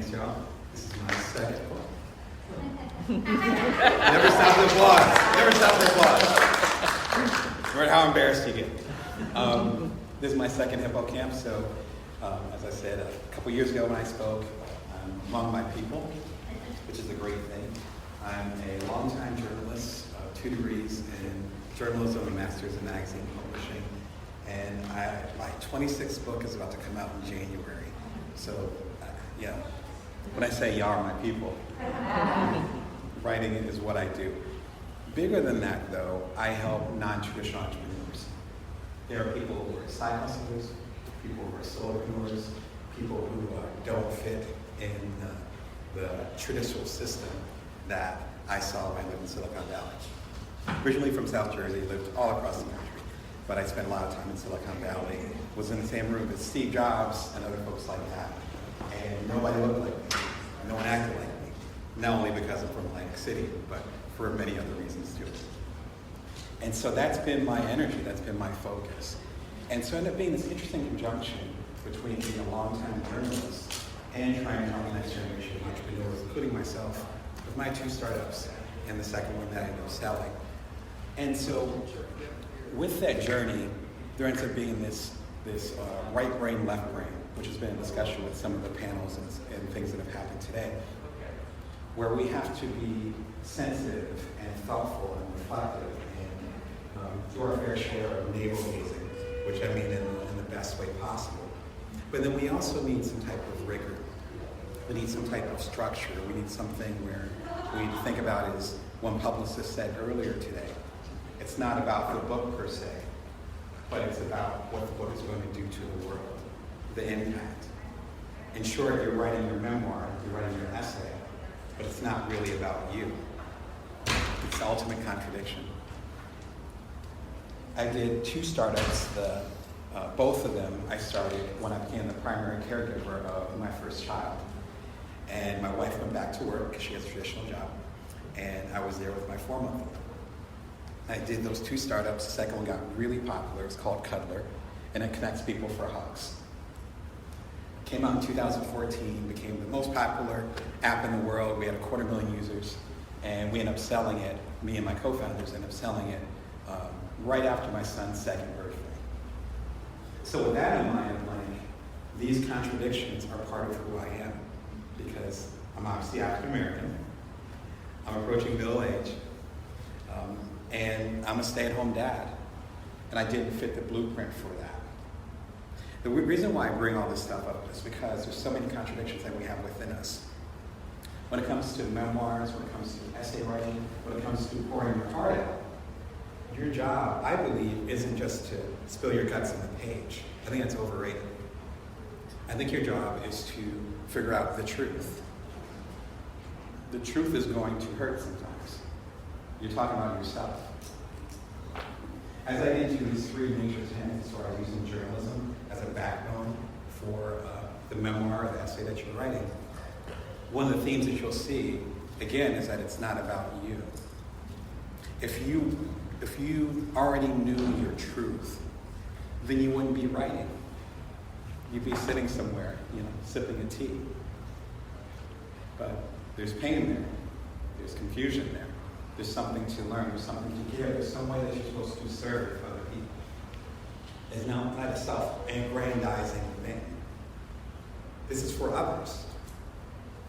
Thanks, y'all. This is my second book. Never stop the applause. Never stop the applause. No matter how embarrassed you get. This is my second HippoCamp. So, as I said, a couple years ago when I spoke, I'm among my people, which is a great thing. I'm a longtime journalist, 2 degrees in journalism, a master's in magazine publishing, and my 26th book is about to come out in January. So, yeah, when I say y'all are my people, writing is what I do. Bigger than that, though, I help non-traditional entrepreneurs. There are people who are side hustlers, people who are solopreneurs, people who don't fit in the traditional system that I saw when I lived in Silicon Valley. Originally from South Jersey, lived all across the country, but I spent a lot of time in Silicon Valley, was in the same room as Steve Jobs and other folks like that. And nobody looked like me. No one acted like me. Not only because I'm from Atlantic City, but for many other reasons too. And so that's been my energy, that's been my focus. And so it ended up being this interesting conjunction between being a longtime journalist and trying to help the next generation of entrepreneurs, including myself, with my 2 startups and the second one that I ended up selling. And so with that journey, there ends up being this right brain, left brain, which has been a discussion with some of the panels and things that have happened today, where we have to be sensitive and thoughtful and reflective and do our fair share of navel-gazing, which I mean in the best way possible. But then we also need some type of rigor. We need some type of structure. We need something where we need to think about, as one publicist said earlier today, it's not about the book per se, but it's about what the book is going to do to the world, the impact. In short, you're writing your memoir, you're writing your essay, but it's not really about you. It's the ultimate contradiction. I did 2 startups. Both of them I started when I became the primary caregiver of my first child. And my wife went back to work because she has a traditional job, and I was there with my 4-month-old. I did those 2 startups. The second one got really popular. It's called Cuddler, and it connects people for hugs. Came out in 2014, became the most popular app in the world. We had 250,000 users, and we ended up selling it. Me and my co-founders ended up selling it right after my son's 2nd birthday. So with that in mind, these contradictions are part of who I am, because I'm obviously African American, I'm approaching middle age, and I'm a stay-at-home dad, and I didn't fit the blueprint for that. The reason why I bring all this stuff up is because there's so many contradictions that we have within us. When it comes to memoirs, when it comes to essay writing, when it comes to pouring your heart out, your job, I believe, isn't just to spill your guts on the page. I think that's overrated. I think your job is to figure out the truth. The truth is going to hurt sometimes. You're talking about yourself. As I get into these 3 major tenets as far as using journalism as a backbone for the memoir or the essay that you're writing, one of the themes that you'll see, again, is that it's not about you. If you already knew your truth, then you wouldn't be writing. You'd be sitting somewhere, sipping a tea. But there's pain there. There's confusion there. There's something to learn. There's something to give. There's some way that you're supposed to serve other people. It's not a self-aggrandizing thing. This is for others.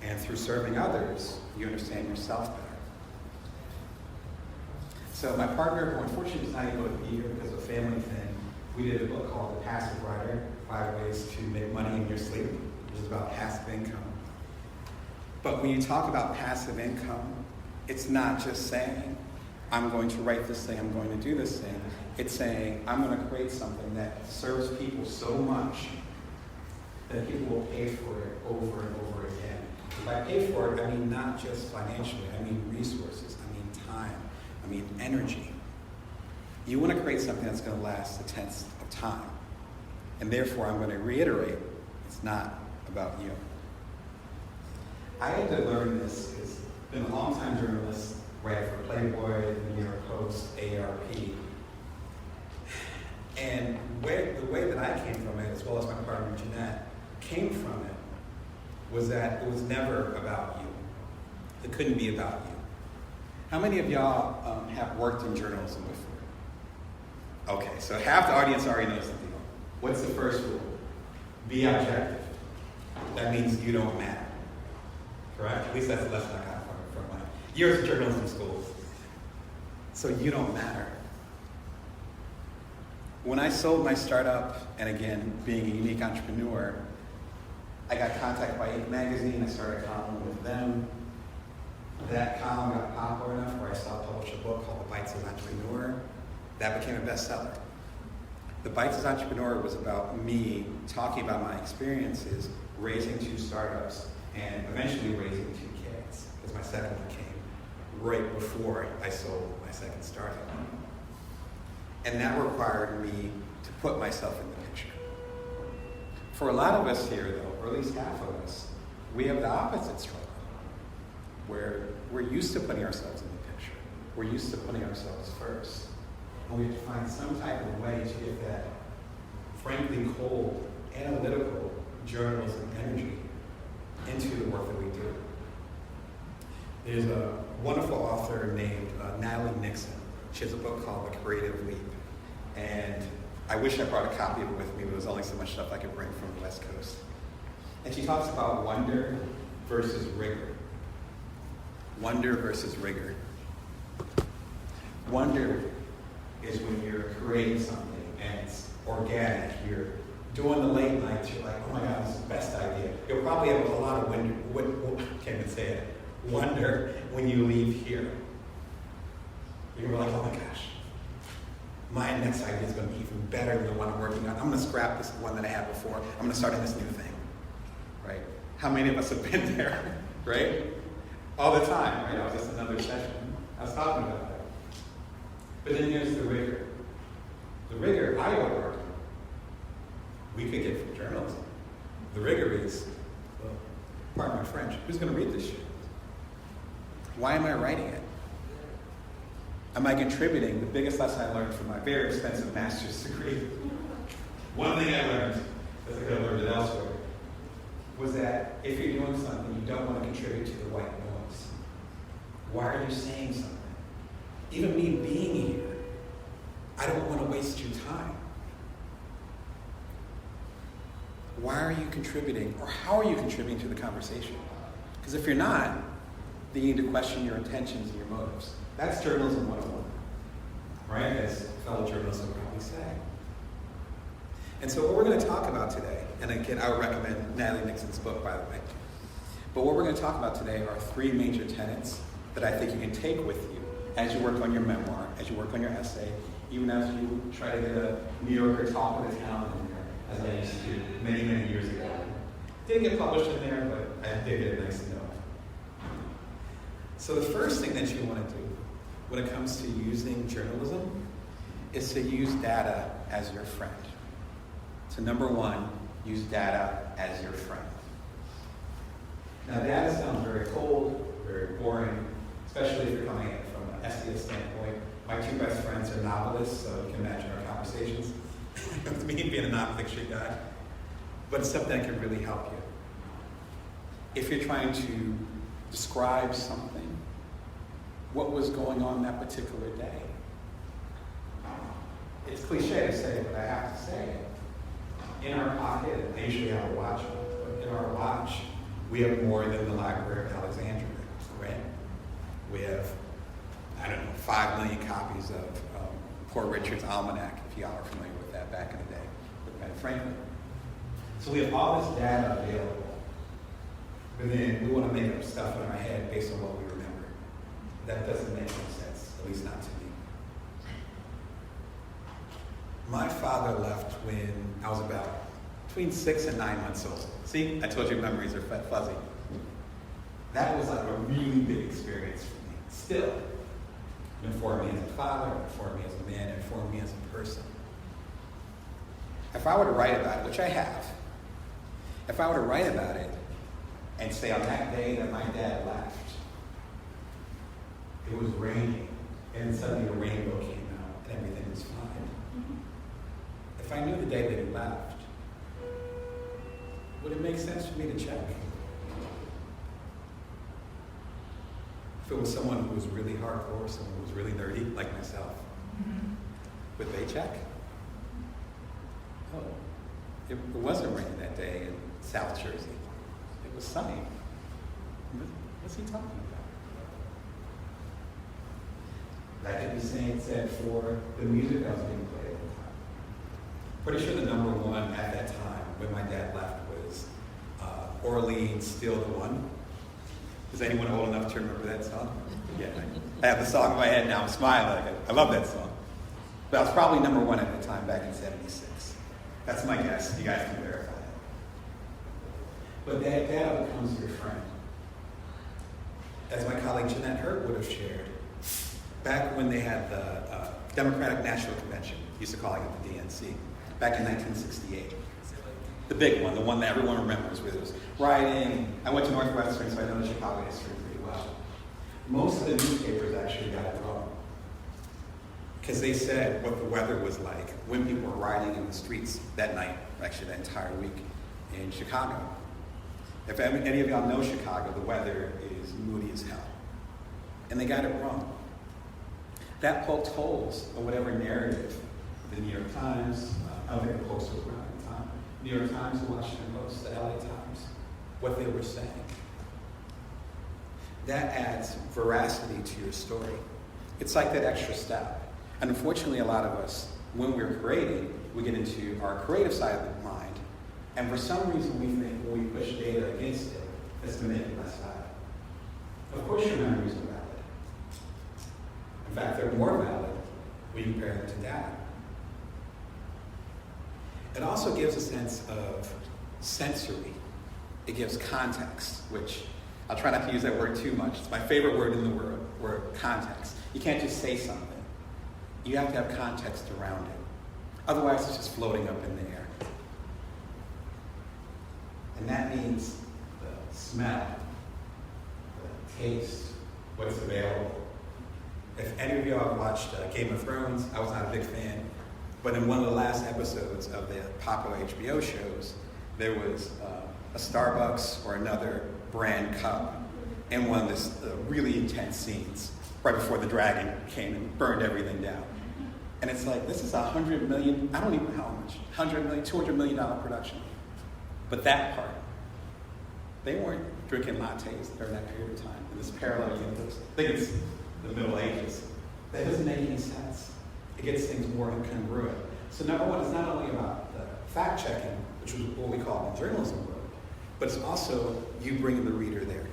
And through serving others, you understand yourself better. So my partner, who unfortunately is not able to be here because of a family thing, we did a book called The Passive Writer, 5 Ways to Make Money in Your Sleep, which is about passive income. But when you talk about passive income, it's not just saying, I'm going to write this thing, I'm going to do this thing. It's saying, I'm going to create something that serves people so much that people will pay for it over and over again. If I pay for it, I mean not just financially, I mean resources, I mean time, I mean energy. You want to create something that's going to last the test of time. And therefore, I'm going to reiterate, it's not about you. I had to learn this because I've been a long-time journalist, writer for Playboy, the New York Post, AARP. And the way that I came from it, as well as my partner Jeanette, came from it, was that it was never about you. It couldn't be about you. How many of y'all have worked in journalism before? Okay, so half the audience already knows the deal. What's the first rule? Be objective. That means you don't matter. Correct? At least that's the lesson I got from my years of journalism school. So you don't matter. When I sold my startup, and again, being a unique entrepreneur, I got contacted by Inc. magazine. I started a column with them. That column got popular enough where I self-published a book called The Bite-Sized Entrepreneur. That became a bestseller. The Bite-Sized Entrepreneur was about me talking about my experiences raising 2 startups and eventually raising 2 kids, because my second one came right before I sold my second startup. And that required me to put myself in the picture. For a lot of us here, though, or at least half of us, we have the opposite struggle, where we're used to putting ourselves in the picture. We're used to putting ourselves first. And we have to find some type of way to get that, frankly, cold, analytical journalism energy into the work that we do. There's a wonderful author named Natalie Nixon. She has a book called The Creative Leap. And I wish I brought a copy of it with me, but there's only so much stuff I could bring from the West Coast. And she talks about wonder versus rigor. Wonder versus rigor. Wonder is when you're creating something and it's organic. You're doing the late nights. You're like, oh my God, this is the best idea. You'll probably have a lot of wonder when you leave here. You're like, oh my gosh, my next idea is going to be even better than the one I'm working on. I'm going to scrap this one that I had before. I'm going to start on this new thing, right? How many of us have been there, right? All the time, right? That was just another session. I was talking about that. But then there's the rigor. The rigor, I would argue, we could get from journalism. The rigor is, well, pardon my French, who's going to read this shit? Why am I writing it? Am I contributing? The biggest lesson I learned from my very expensive master's degree, one thing I learned, as I could have learned it elsewhere, was that if you're doing something, you don't want to contribute to the white noise. Why are you saying something? Even me being here, I don't want to waste your time. Why are you contributing, or how are you contributing to the conversation? Because if you're not, then you need to question your intentions and your motives. That's journalism 101, right? As fellow journalists would probably say. And so what we're going to talk about today, and again, I would recommend Natalie Nixon's book, by the way. But what we're going to talk about today are 3 major tenets that I think you can take with you as you work on your memoir, as you work on your essay, even as you try to get a New Yorker talk of the town in there, as I used to do many, many years ago. Didn't get published in there, but I did get a nice note. So the first thing that you want to do when it comes to using journalism is to use data as your friend. So number 1, use data as your friend. Now data sounds very cold, very boring, especially if you're coming at it from an essayist standpoint. My 2 best friends are novelists, so you can imagine our conversations with me being a nonfiction guy. But it's something that can really help you. If you're trying to describe something, what was going on that particular day. It's cliche to say, but I have to say it. In our pocket, I usually have a watch, but in our watch, we have more than the Library of Alexandria, right? We have, 5 million copies of Poor Richard's Almanac, if y'all are familiar with that back in the day, with Ben Franklin. So we have all this data available, but then we want to make up stuff in our head based on what we remember. That doesn't make any sense, at least not to me. My father left when I was about between 6 and 9 months old. See, I told you memories are fuzzy. That was like a really big experience for me. Still, it informed me as a father, it informed me as a man, it informed me as a person. If I were to write about it, which I have, if I were to write about it and say on that day that my dad left, it was raining, and suddenly a rainbow came out, and everything was fine. If I knew the day that he left, would it make sense for me to check If it was someone who was really hardcore, someone who was really nerdy, like myself, would they check? Oh, it wasn't raining that day in South Jersey. It was sunny. What's he talking about? That could be said for the music that was being played at the time. Pretty sure the number one at that time, when my dad left, was Orleans, Still the One. Is anyone old enough to remember that song? Yeah, I have the song in my head now. I'm smiling. I love that song. But it was probably number one at the time, back in '76. That's my guess. You guys can verify it. But that becomes your friend. As my colleague Jeanette Hurt would have shared, back when they had the Democratic National Convention, used to call it the DNC, back in 1968. The big one, the one that everyone remembers, where there was rioting. I went to Northwestern, so I know the Chicago history pretty well. Most of the newspapers actually got it wrong, because they said what the weather was like when people were riding in the streets that night, actually that entire week in Chicago. If any of y'all know Chicago, the weather is moody as hell. And they got it wrong. That poked holes in whatever narrative the New York Times, I don't think the Post was around at the time, New York Times, the Washington Post, the LA Times, what they were saying. That adds veracity to your story. It's like that extra step. And unfortunately, a lot of us, when we're creating, we get into our creative side of the mind, and for some reason we think when we push data against it, it's going to make it less valid. Of course your memories are valid. In fact, they're more valid when you compare them to data. It also gives a sense of sensory. It gives context, which I'll try not to use that word too much. It's my favorite word in the world, context. You can't just say something. You have to have context around it. Otherwise, it's just floating up in the air. And that means the smell, the taste, what's available. If any of y'all have watched Game of Thrones, I was not a big fan, but in one of the last episodes of the popular HBO shows, there was a Starbucks or another brand cup in one of this really intense scenes right before the dragon came and burned everything down. And it's like, this is $100 million, I don't even know how much, $100 million, $200 million production. But that part, they weren't drinking lattes during that period of time in this parallel universe. I think it's the Middle Ages. That doesn't make any sense. It gets things more incongruent. So number one, it's not only about the fact-checking, which is what we call in journalism world, but it's also you bringing the reader there.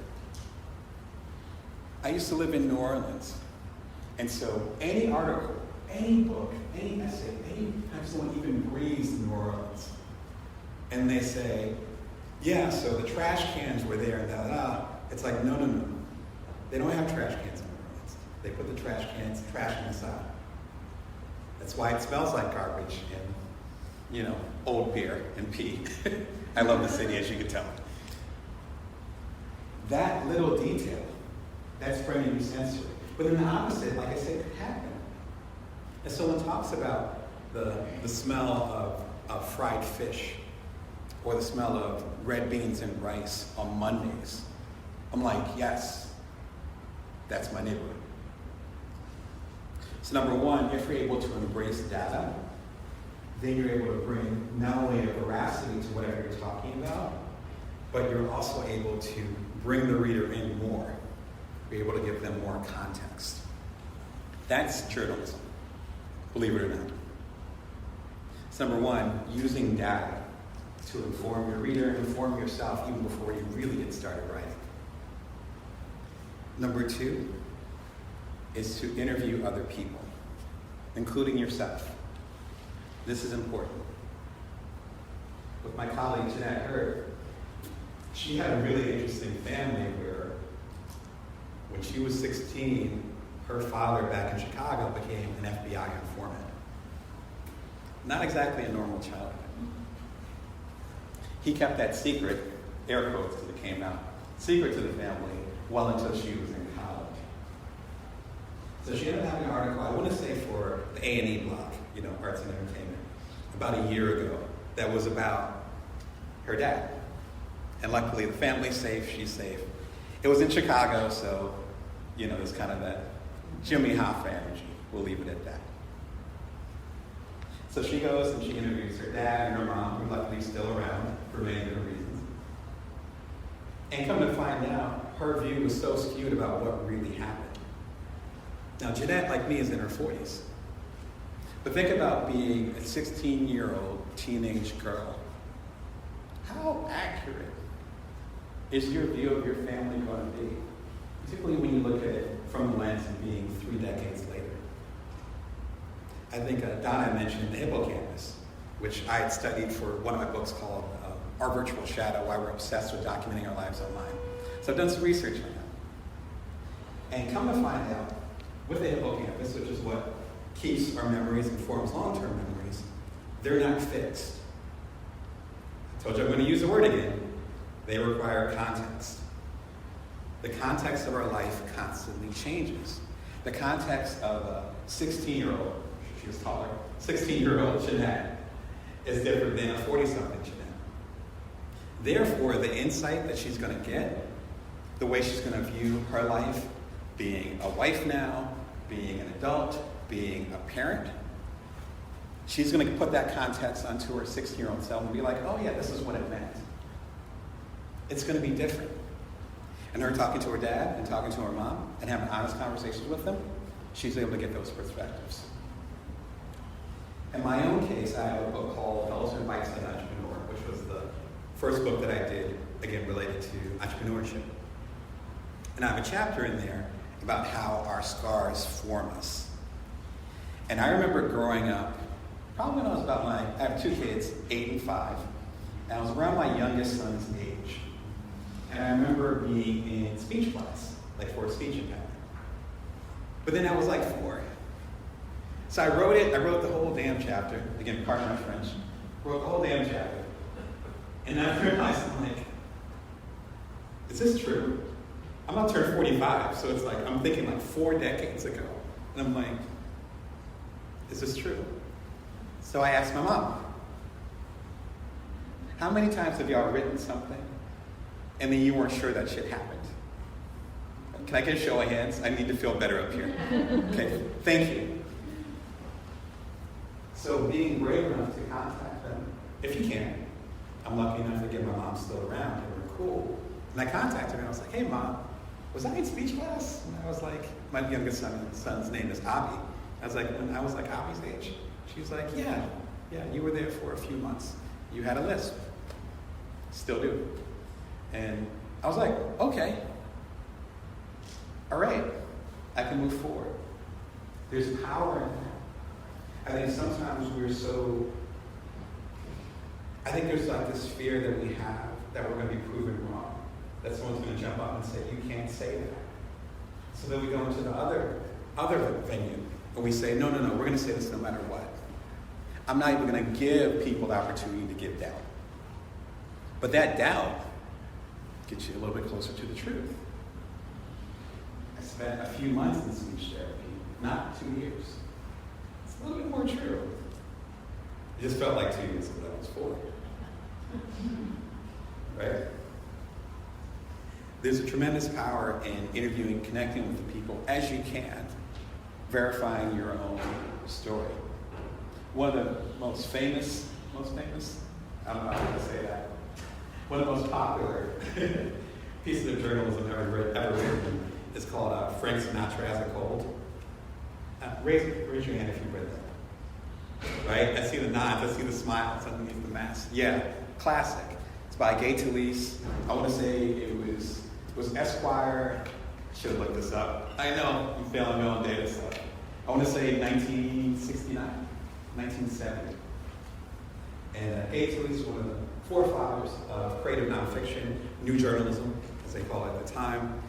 I used to live in New Orleans, and so any article, any book, any essay, any time someone even breathes in New Orleans, and they say, yeah, so the trash cans were there and da-da-da, it's like, no. They don't have trash cans in New Orleans. They put the trash inside. That's why it smells like garbage and, old beer and pee. I love the city, as you can tell. That little detail, that's bringing you sensory. But then the opposite, like I said, could happen. And so one talks about the smell of fried fish or the smell of red beans and rice on Mondays. I'm like, yes, that's my neighborhood. So number one, if you're able to embrace data, then you're able to bring not only a veracity to whatever you're talking about, but you're also able to bring the reader in more. You're able to give them more context. That's journalism, believe it or not. So number one, using data to inform your reader, inform yourself even before you really get started writing. Number two is to interview other people, including yourself. This is important. With my colleague Jeanette Hurt, she had a really interesting family where when she was 16, her father back in Chicago became an FBI informant. Not exactly a normal childhood. He kept that secret, air quotes till it came out, secret to the family well until she was in college. So she ended up having an article, I want to say for the A&E blog, Arts and Entertainment, about a year ago, that was about her dad. And luckily the family's safe, she's safe. It was in Chicago, so there's kind of that Jimmy Hoffa energy. We'll leave it at that. So she goes and she interviews her dad and her mom, who luckily still around for many different reasons. And come to find out, her view was so skewed about what really happened. Now, Jeanette, like me, is in her 40s. But think about being a 16-year-old teenage girl. How accurate is your view of your family going to be? Particularly when you look at it from the lens of being 3 decades later. I think Donna mentioned the HippoCamp, which I had studied for one of my books called Our Virtual Shadow, Why We're Obsessed with Documenting Our Lives Online. So I've done some research on that. And come to find out, with the hippocampus, which is what keeps our memories and forms long-term memories, they're not fixed. I told you I'm going to use the word again. They require context. The context of our life constantly changes. The context of a 16-year-old, she was taller, 16-year-old Jeanette is different than a 40-something Jeanette. Therefore, the insight that she's going to get, the way she's going to view her life, being a wife now, being an adult, being a parent, she's going to put that context onto her 16-year-old self and be like, oh yeah, this is what it meant. It's going to be different. And her talking to her dad and talking to her mom and having honest conversations with them, she's able to get those perspectives. In my own case, I have a book called Ultimate Mindset Entrepreneur, which was the first book that I did, again, related to entrepreneurship. And I have a chapter in there about how our scars form us. And I remember growing up, probably when I was about I have 2 kids, 8 and 5, and I was around my youngest son's age. And I remember being in speech class, like for a speech impairment. But then I was like 4. So I wrote the whole damn chapter, again, pardon my French, wrote the whole damn chapter. And I realized, I'm like, is this true? I'm about to turn 45, so it's like, I'm thinking like 4 decades ago. And I'm like, is this true? So I asked my mom, how many times have y'all written something and then you weren't sure that shit happened? Can I get a show of hands? I need to feel better up here. Okay, thank you. So being brave enough to contact them, if you can. I'm lucky enough to get my mom still around, and we're cool. And I contacted her and I was like, hey mom, was I in speech class? And I was like, my youngest son's name is Abby. I was like, when I was like Abby's age, she was like, yeah, you were there for a few months. You had a lisp. Still do. And I was like, okay. All right. I can move forward. There's power in that. I think sometimes I think there's like this fear that we have that we're going to be proven wrong. That someone's going to jump up and say, you can't say that. So then we go into the other venue and we say, no, we're going to say this no matter what. I'm not even going to give people the opportunity to give doubt. But that doubt gets you a little bit closer to the truth. I spent a few months in speech therapy, not 2 years. It's a little bit more true. It just felt like 2 years ago, I was 4. Right? There's a tremendous power in interviewing, connecting with the people as you can, verifying your own story. One of the most famous, I don't know how to say that, one of the most popular pieces of journalism ever written is called Frank Sinatra Has a Cold. Raise your hand if you've read that. Right? I see the nods, I see the smiles underneath the mask. Yeah, classic. It's by Gay Talese. I want to say it was Esquire. I should have looked this up. I know, I'm failing me on data stuff. I want to say 1969, 1970. And Gay Talese, one of the forefathers of creative nonfiction, new journalism, as they call it at the time.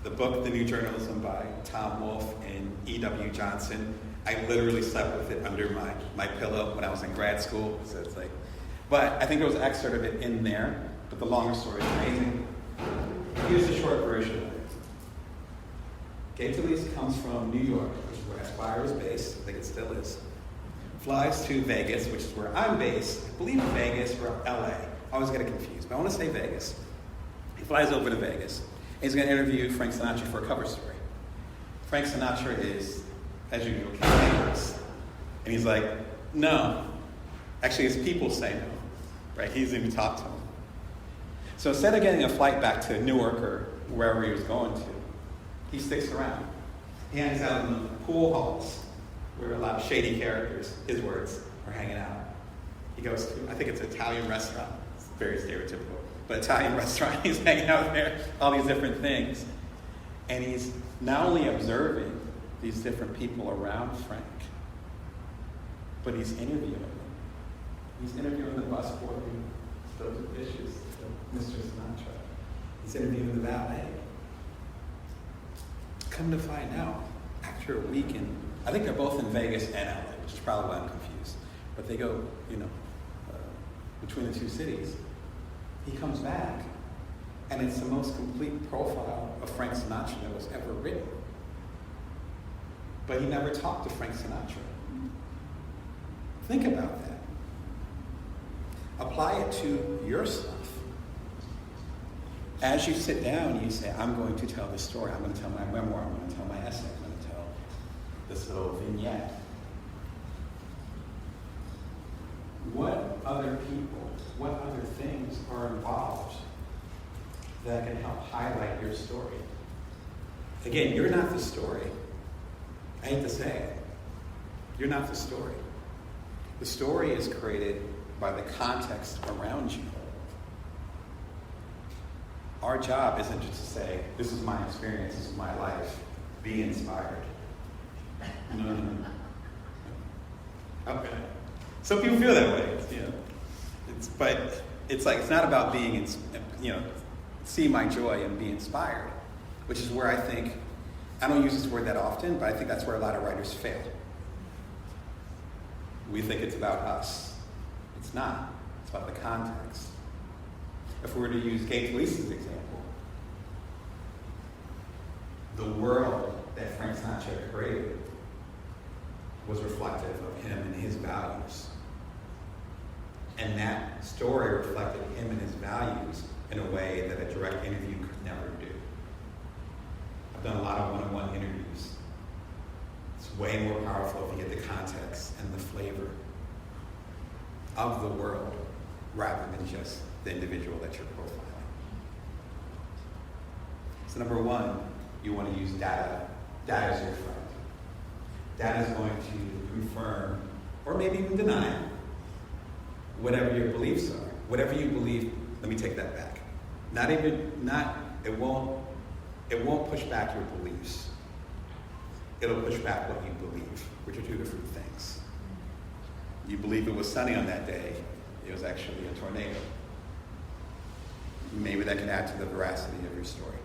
The book, The New Journalism by Tom Wolfe and E.W. Johnson. I literally slept with it under my pillow when I was in grad school. So it's like, but I think there was an excerpt of it in there, but the longer story is amazing. Here's the short version of it. Gay Talese comes from New York, which is where Esquire is based. I think it still is. Flies to Vegas, which is where I'm based. I believe Vegas or LA. I always get it confused, but I want to say Vegas. He flies over to Vegas. And he's going to interview Frank Sinatra for a cover story. Frank Sinatra is, as usual, cantankerous. And he's like, no. Actually, his people say no. Right? He doesn't even talk to him. So instead of getting a flight back to Newark or wherever he was going to, he sticks around. He hangs out in the pool halls where a lot of shady characters, his words, are hanging out. He goes to, I think it's an Italian restaurant. It's very stereotypical. But Italian restaurant, he's hanging out there, all these different things. And he's not only observing these different people around Frank, but he's interviewing them. He's interviewing the busboy who does the dishes, Mr. Sinatra. He's interviewing the valet. Come to find out, after a week in, I think they're both in Vegas and LA, which is probably why I'm confused. But they go, between the two cities. He comes back, and it's the most complete profile of Frank Sinatra that was ever written. But he never talked to Frank Sinatra. Think about that. Apply it to your stuff. As you sit down, you say, I'm going to tell this story. I'm going to tell my memoir. I'm going to tell my essay. I'm going to tell this little vignette. What other people, what other things are involved that can help highlight your story? Again, you're not the story. I hate to say it. You're not the story. The story is created by the context around you. Our job isn't just to say, this is my experience, this is my life, be inspired. No. Okay. Some people feel that way, but it's not about being, see my joy and be inspired, which is where I think, I don't use this word that often, but I think that's where a lot of writers fail. We think it's about us. It's not. It's about the context. If we were to use Gates Leese's example, the world that Frank Sinatra created was reflective of him and his values. And that story reflected him and his values in a way that a direct interview could never do. I've done a lot of one-on-one interviews. It's way more powerful if you get the context and the flavor of the world rather than just the individual that you're profiling. So number one, you want to use data. Data is your friend. Data is going to confirm, or maybe even deny, whatever your beliefs are. Whatever you believe, let me take that back. It won't push back your beliefs. It'll push back what you believe, which are two different things. You believe it was sunny on that day, it was actually a tornado. Maybe that can add to the veracity of your story.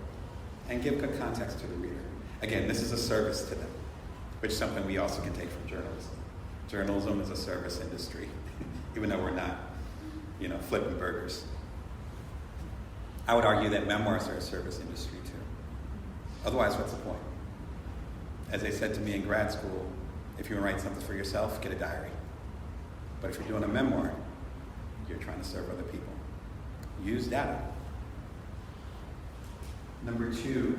And give good context to the reader. Again, this is a service to them, which is something we also can take from journalism. Journalism is a service industry, even though we're not, flipping burgers. I would argue that memoirs are a service industry too. Otherwise, what's the point? As they said to me in grad school, if you want to write something for yourself, get a diary. But if you're doing a memoir, you're trying to serve other people. Use data. Number two,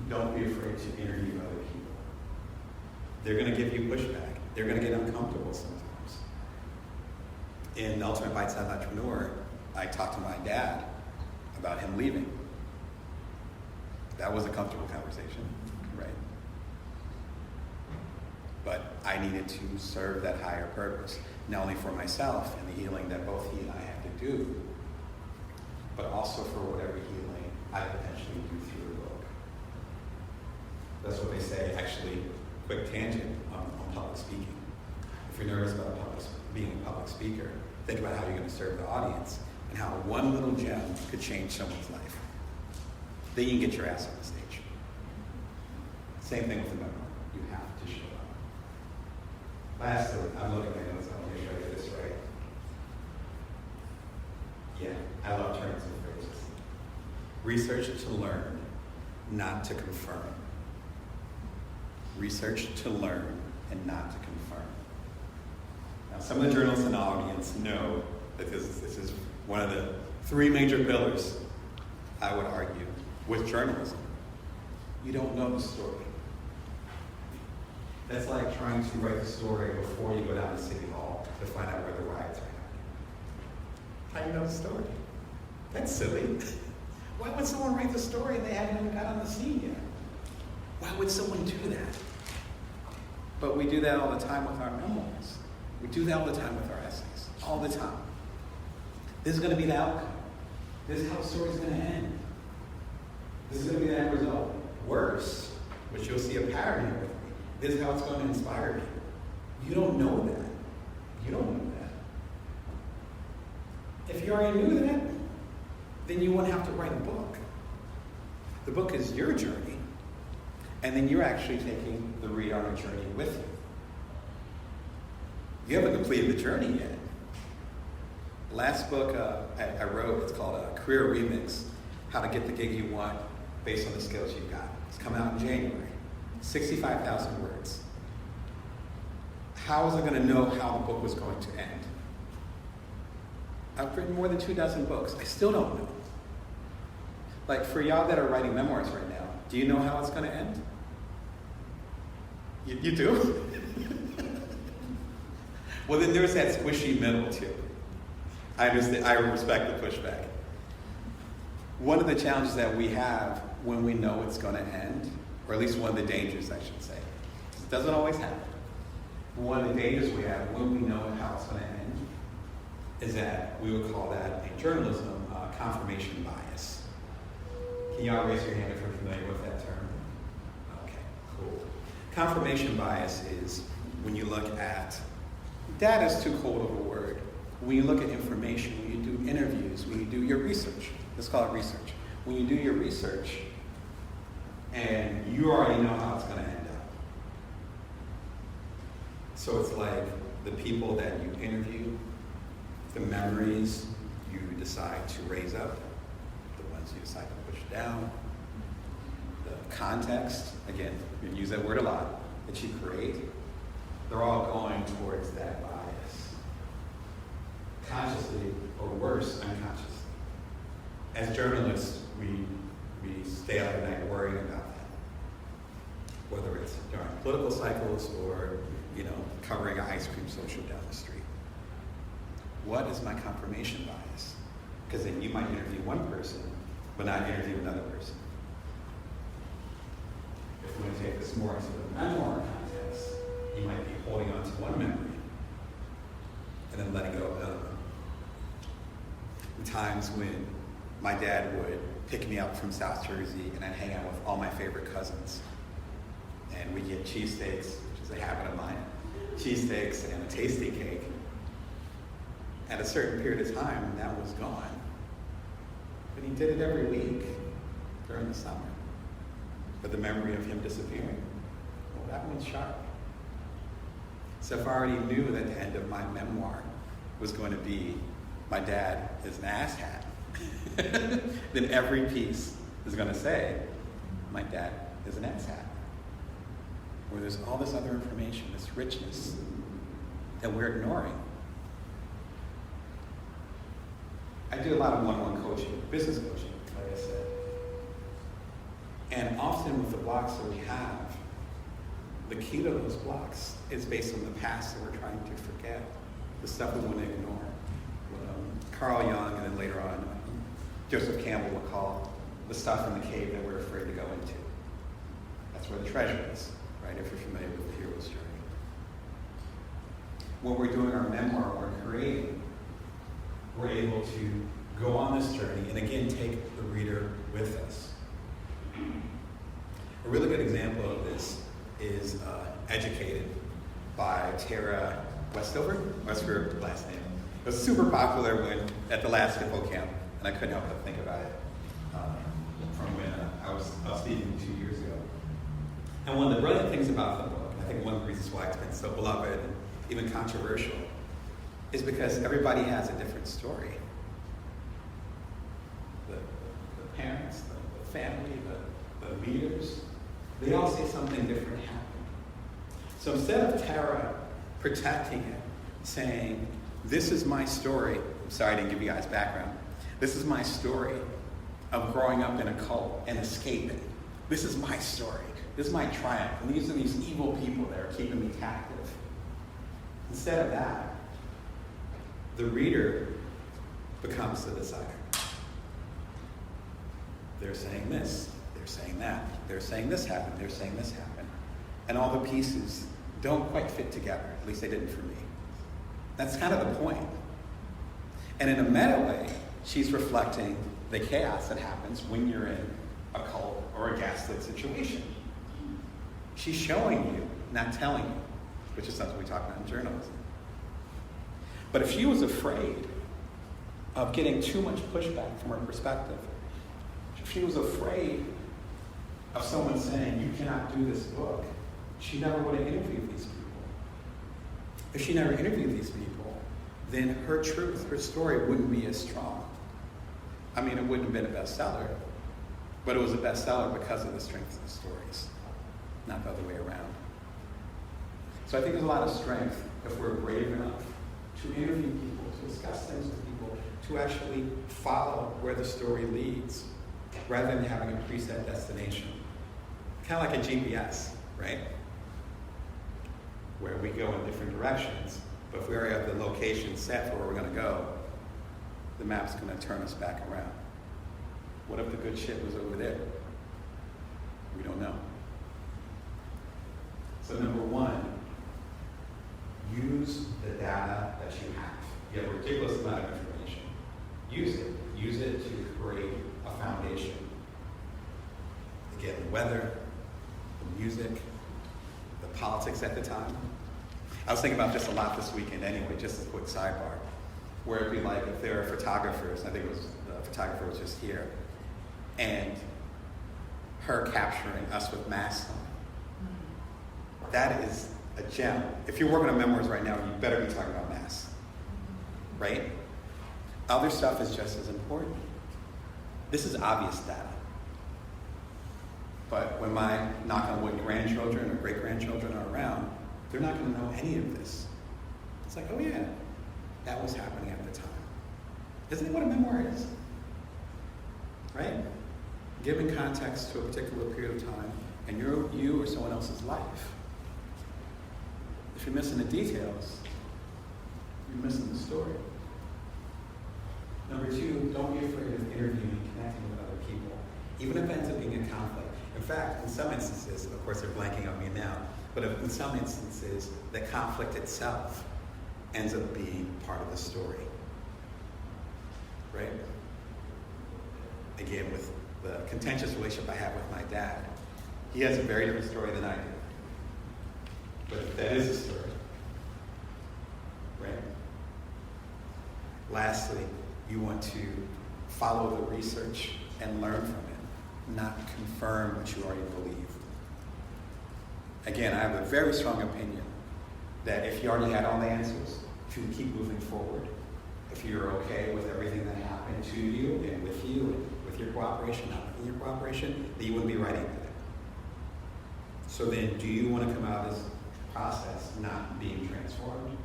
don't be afraid to interview other people. They're going to give you pushback. They're going to get uncomfortable sometimes. In Ultimate Bite-Sized Entrepreneur, I talked to my dad about him leaving. That was a comfortable conversation, right? But I needed to serve that higher purpose, not only for myself and the healing that both he and I have to do, but also for whatever healing I potentially do through the book. That's what they say, actually, quick tangent on public speaking. If you're nervous about being a public speaker, think about how you're going to serve the audience and how one little gem could change someone's life. Then you can get your ass on the stage. Same thing with the memoir. You have to show up. Lastly, I'm looking at my notes. I want to show you this right. Yeah, I love terms and phrases. Research to learn, not to confirm. Research to learn and not to confirm. Now, some of the journalists in the audience know that this is one of the three major pillars, I would argue, with journalism. You don't know the story. That's like trying to write the story before you go down to City Hall to find out where the riots are happening. How do you know the story? That's silly. Why would someone write the story and they haven't even got on the scene yet? Why would someone do that? But we do that all the time with our memoirs. We do that all the time with our essays. All the time. This is going to be the outcome. This is how the story's going to end. This is going to be the end result. Worse, which you'll see a pattern here with me. This is how it's going to inspire me. You don't know that. You don't know that. If you already knew that, then you wouldn't have to write a book. The book is your journey, and then you're actually taking the reader on a journey with you. You haven't completed the journey yet. The last book I wrote, it's called Career Remix, How to Get the Gig You Want Based on the Skills You've Got. It's coming out in January. 65,000 words. How was I going to know how the book was going to end? I've written more than 24 books. I still don't know. Like, for y'all that are writing memoirs right now, do you know how it's going to end? You do? Well, then there's that squishy middle, too. I understand. I respect the pushback. One of the challenges that we have when we know it's going to end, or at least one of the dangers, I should say, it doesn't always happen. One of the dangers we have when we know how it's going to end is that we would call that in journalism confirmation bias. Can y'all raise your hand if you're familiar with that term? Okay, cool. Confirmation bias is when you look at, data is too cold of a word. When you look at information, when you do interviews, when you do your research, let's call it research. When you do your research and you already know how it's going to end up. So it's like the people that you interview, the memories you decide to raise up, the ones you decide to push down, the context, again, you use that word a lot, that you create, they're all going towards that bias. Consciously, or worse, unconsciously. As journalists, we stay up at night worrying about that. Whether it's during political cycles or, covering an ice cream social down the street. What is my confirmation bias? Because then you might interview one person, but not interview another person. If we're going to take this more into the memoir context, you might be holding on to one memory and then letting go of another one. Times when my dad would pick me up from South Jersey and I'd hang out with all my favorite cousins. And we'd get cheesesteaks, which is a habit of mine, cheesesteaks and a tasty cake. At a certain period of time, that was gone. But he did it every week during the summer. But the memory of him disappearing, well, that one's sharp. So if I already knew that the end of my memoir was going to be my dad is an asshat, then every piece is going to say, my dad is an asshat. Where there's all this other information, this richness that we're ignoring. I do a lot of one-on-one coaching, business coaching, like I said. And often with the blocks that we have, the key to those blocks is based on the past that we're trying to forget, the stuff we want to ignore. Carl Jung, and then later on, Joseph Campbell would call the stuff in the cave that we're afraid to go into. That's where the treasure is, right, if you're familiar with the hero's journey. When we're doing our memoir, we're creating, we're able to go on this journey and again take the reader with us. A really good example of this is Educated by Tara Westover. What's her last name? It was super popular at the last HippoCamp, and I couldn't help but think about it from when I was speaking 2 years ago. And one of the brilliant things about the book, I think one of the reasons why it's been so beloved and even controversial, is because everybody has a different story. The parents, the family, the leaders, they all say something different happened. So instead of Tara protecting it, saying, this is my story. I'm sorry I didn't give you guys background. This is my story of growing up in a cult and escaping. This is my story. This is my triumph. And these are these evil people that are keeping me captive. Instead of that, the reader becomes the decider. They're saying this, they're saying that, they're saying this happened, they're saying this happened. And all the pieces don't quite fit together. At least they didn't for me. That's kind of the point. And in a meta way, she's reflecting the chaos that happens when you're in a cult or a gaslit situation. She's showing you, not telling you, which is something we talk about in journalism. But if she was afraid of getting too much pushback from her perspective, if she was afraid of someone saying, you cannot do this book, she never would have interviewed these people. If she never interviewed these people, then her truth, her story wouldn't be as strong. I mean, it wouldn't have been a bestseller, but it was a bestseller because of the strength of the stories, not the other way around. So I think there's a lot of strength if we're brave enough to interview people, to discuss things with people, to actually follow where the story leads, rather than having a preset destination. Kind of like a GPS, right? Where we go in different directions, but if we already have the location set for where we're going to go, the map's going to turn us back around. What if the good shit was over there? We don't know. So number one, use the data that you have. You have a ridiculous amount of information. Use it. Use it to create a foundation. Again, the weather, the music, the politics at the time. I was thinking about this a lot this weekend anyway, just a quick sidebar, where it'd be like if there are photographers, I think it was the photographer was just here, and her capturing us with masks on. That is a gem. If you're working on memoirs right now, you better be talking about masks, right? Other stuff is just as important. This is obvious data. But when my, knock on wood, grandchildren or great-grandchildren are around, they're not going to know any of this. It's like, oh yeah, that was happening at the time. Isn't it what a memoir is? Right? Giving context to a particular period of time and you or someone else's life. If you're missing the details, you're missing the story. Number two, don't be afraid of interviewing and connecting with other people, even if it ends up being a conflict. In fact, in some instances, of course they're blanking on me now, but in some instances, the conflict itself ends up being part of the story. Right? Again, with the contentious relationship I have with my dad, he has a very different story than I do. But that is a story. Right? Lastly, you want to follow the research and learn from it, not confirm what you already believe. Again, I have a very strong opinion that if you already had all the answers, to keep moving forward. If you're okay with everything that happened to you and with your cooperation, not with your cooperation, then you wouldn't be writing that. So then, do you want to come out of this process not being transformed?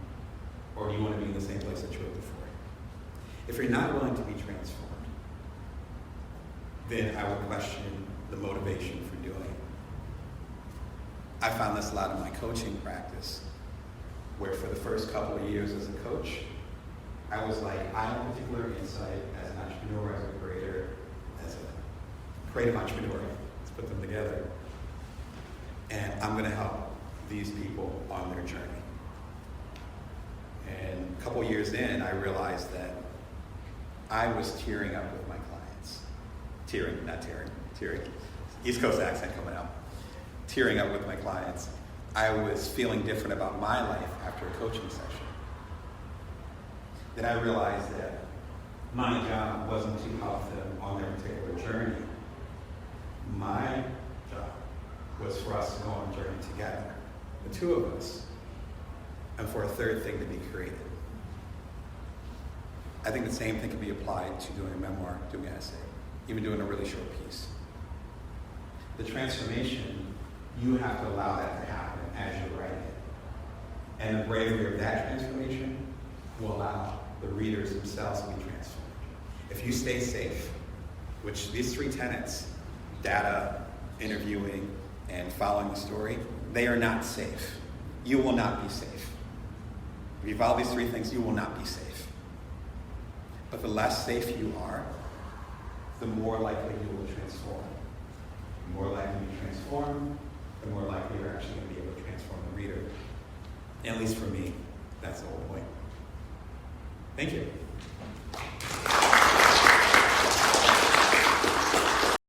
Or do you want to be in the same place that you were before? If you're not willing to be transformed, then I would question the motivation for doing it. I found this a lot in my coaching practice, where for the first couple of years as a coach, I was like, I have a particular insight as an entrepreneur, as a creator, as a creative entrepreneur. Let's put them together. And I'm going to help these people on their journey. And a couple of years in, I realized that I was tearing up with my clients. Tearing. East Coast accent coming out. Tearing up with my clients. I was feeling different about my life after a coaching session. Then I realized that my job wasn't to help them on their particular journey. My job was for us to go on a journey together, the two of us, and for a third thing to be created. I think the same thing can be applied to doing a memoir, doing an essay, even doing a really short piece. The transformation, you have to allow that to happen as you're writing it. And the bravery of that transformation will allow the readers themselves to be transformed. If you stay safe, which these three tenets, data, interviewing, and following the story, they are not safe. You will not be safe. If you follow these three things, you will not be safe. But the less safe you are, the more likely you will transform. The more likely you transform, the more likely you're actually going to be able to transform the reader. At least for me, that's the whole point. Thank you.